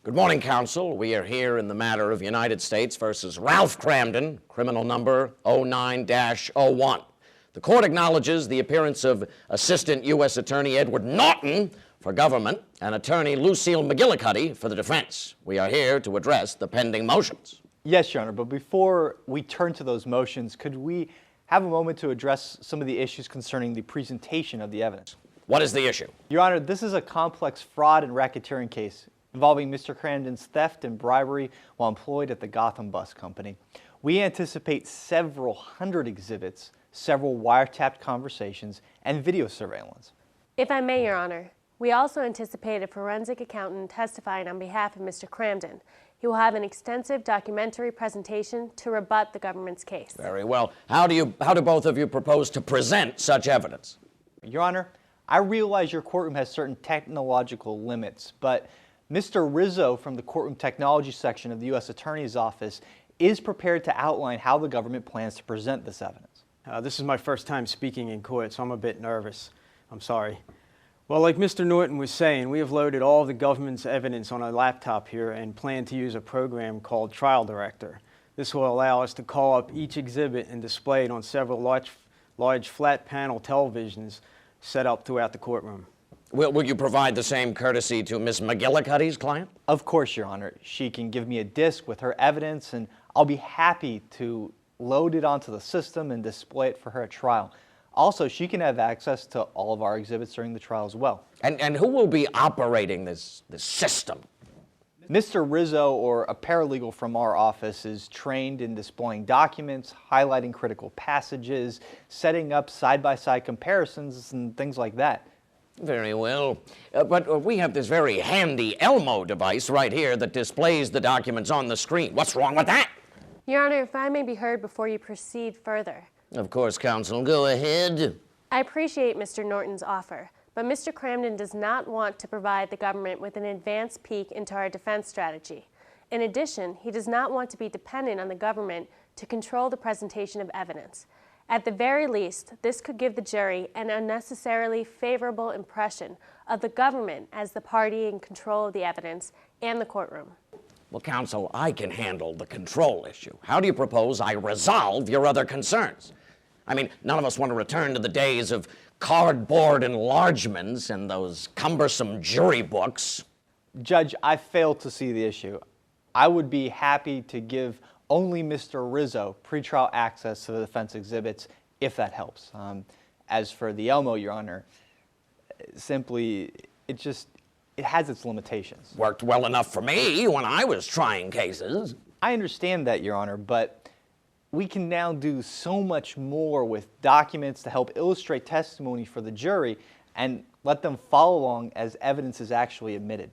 Good morning, counsel. We are here in the matter of United States versus Ralph Cramden, criminal number 09-01. The court acknowledges the appearance of Assistant U.S. Attorney Edward Norton for government and Attorney Lucille McGillicuddy for the defense. We are here to address the pending motions. Yes, Your Honor, but before we turn to those motions, could we have a moment to address some of the issues concerning the presentation of the evidence? What is the issue? Your Honor, this is a complex fraud and racketeering case involving Mr. Cramden's theft and bribery while employed at the Gotham Bus Company. We anticipate several hundred exhibits, several wiretapped conversations, and video surveillance. If I may, Your Honor, we also anticipate a forensic accountant testifying on behalf of Mr. Cramden. He will have an extensive documentary presentation to rebut the government's case. Very well. How do both of you propose to present such evidence? Your Honor, I realize your courtroom has certain technological limits, but Mr. Rizzo from the courtroom technology section of the U.S. Attorney's Office is prepared to outline how the government plans to present this evidence. This is my first time speaking in court, so I'm a bit nervous. I'm sorry. Well, like Mr. Norton was saying, we have loaded all of the government's evidence on a laptop here and plan to use a program called Trial Director. This will allow us to call up each exhibit and display it on several large flat panel televisions set up throughout the courtroom. Will you provide the same courtesy to Ms. McGillicuddy's client? Of course, Your Honor. She can give me a disc with her evidence, and I'll be happy to load it onto the system and display it for her at trial. Also, she can have access to all of our exhibits during the trial as well. And who will be operating this system? Mr. Rizzo, or a paralegal from our office, is trained in displaying documents, highlighting critical passages, setting up side-by-side comparisons, and things like that. Very well. But we have this very handy Elmo device right here that displays the documents on the screen. What's wrong with that? Your Honor, if I may be heard before you proceed further. Of course, counsel. Go ahead. I appreciate Mr. Norton's offer, but Mr. Cramden does not want to provide the government with an advanced peek into our defense strategy. In addition, he does not want to be dependent on the government to control the presentation of evidence. At the very least, this could give the jury an unnecessarily favorable impression of the government as the party in control of the evidence and the courtroom. Well, counsel, I can handle the control issue. How do you propose I resolve your other concerns? I mean, none of us want to return to the days of cardboard enlargements and those cumbersome jury books. Judge, I fail to see the issue. I would be happy to give only Mr. Rizzo pretrial access to the defense exhibits, if that helps. As for the Elmo, Your Honor, simply, it has its limitations. Worked well enough for me when I was trying cases. I understand that, Your Honor, but we can now do so much more with documents to help illustrate testimony for the jury and let them follow along as evidence is actually admitted.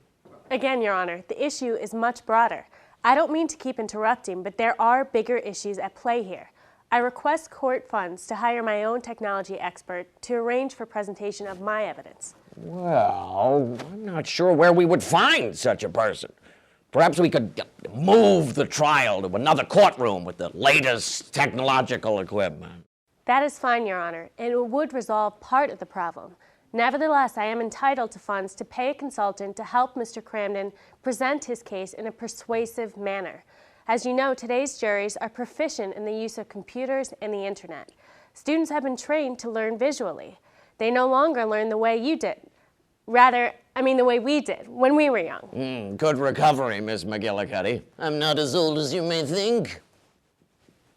Again, Your Honor, the issue is much broader. I don't mean to keep interrupting, but there are bigger issues at play here. I request court funds to hire my own technology expert to arrange for presentation of my evidence. Well, I'm not sure where we would find such a person. Perhaps we could move the trial to another courtroom with the latest technological equipment. That is fine, Your Honor, and it would resolve part of the problem. Nevertheless, I am entitled to funds to pay a consultant to help Mr. Cramden present his case in a persuasive manner. As you know, today's juries are proficient in the use of computers and the internet. Students have been trained to learn visually. They no longer learn the way you did. The way we did when we were young. Good recovery, Miss McGillicuddy. I'm not as old as you may think.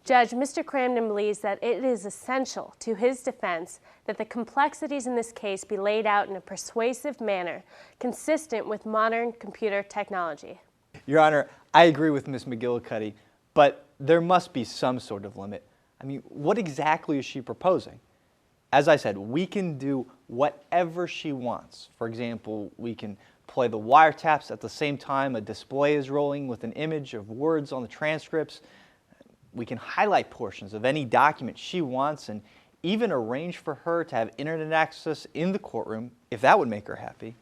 Judge, Mr. Cramden believes that it is essential to his defense that the complexities in this case be laid out in a persuasive manner consistent with modern computer technology. Your Honor, I agree with Ms. McGillicuddy, but there must be some sort of limit. I mean, what exactly is she proposing? As I said, we can do whatever she wants. For example, we can play the wiretaps at the same time a display is rolling with an image of words on the transcripts. We can highlight portions of any document she wants and even arrange for her to have internet access in the courtroom if that would make her happy.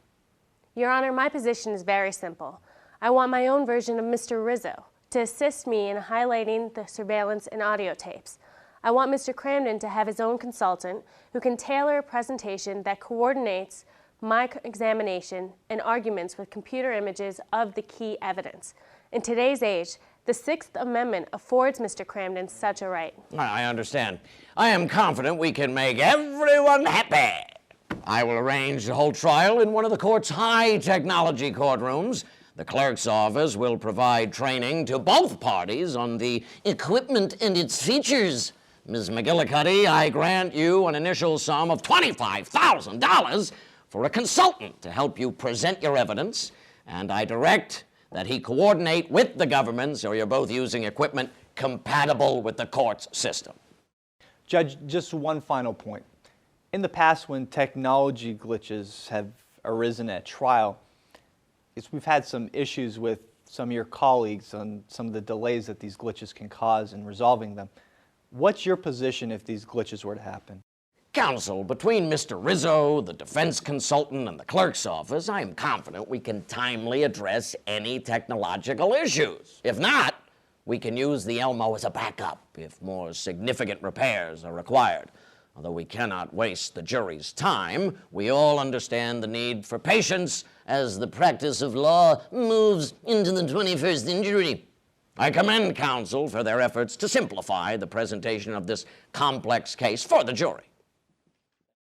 Your Honor, my position is very simple. I want my own version of Mr. Rizzo to assist me in highlighting the surveillance and audio tapes. I want Mr. Cramden to have his own consultant who can tailor a presentation that coordinates my examination, and arguments with computer images of the key evidence. In today's age, the Sixth Amendment affords Mr. Cramden such a right. I understand. I am confident we can make everyone happy. I will arrange the whole trial in one of the court's high-technology courtrooms. The clerk's office will provide training to both parties on the equipment and its features. Ms. McGillicuddy, I grant you an initial sum of $25,000 for a consultant to help you present your evidence, and I direct that he coordinate with the government so you're both using equipment compatible with the court's system. Judge, just one final point. In the past, when technology glitches have arisen at trial, we've had some issues with some of your colleagues on some of the delays that these glitches can cause in resolving them. What's your position if these glitches were to happen? Counsel, between Mr. Rizzo, the defense consultant, and the clerk's office, I am confident we can timely address any technological issues. If not, we can use the Elmo as a backup if more significant repairs are required. Although we cannot waste the jury's time, we all understand the need for patience as the practice of law moves into the 21st century. I commend counsel for their efforts to simplify the presentation of this complex case for the jury.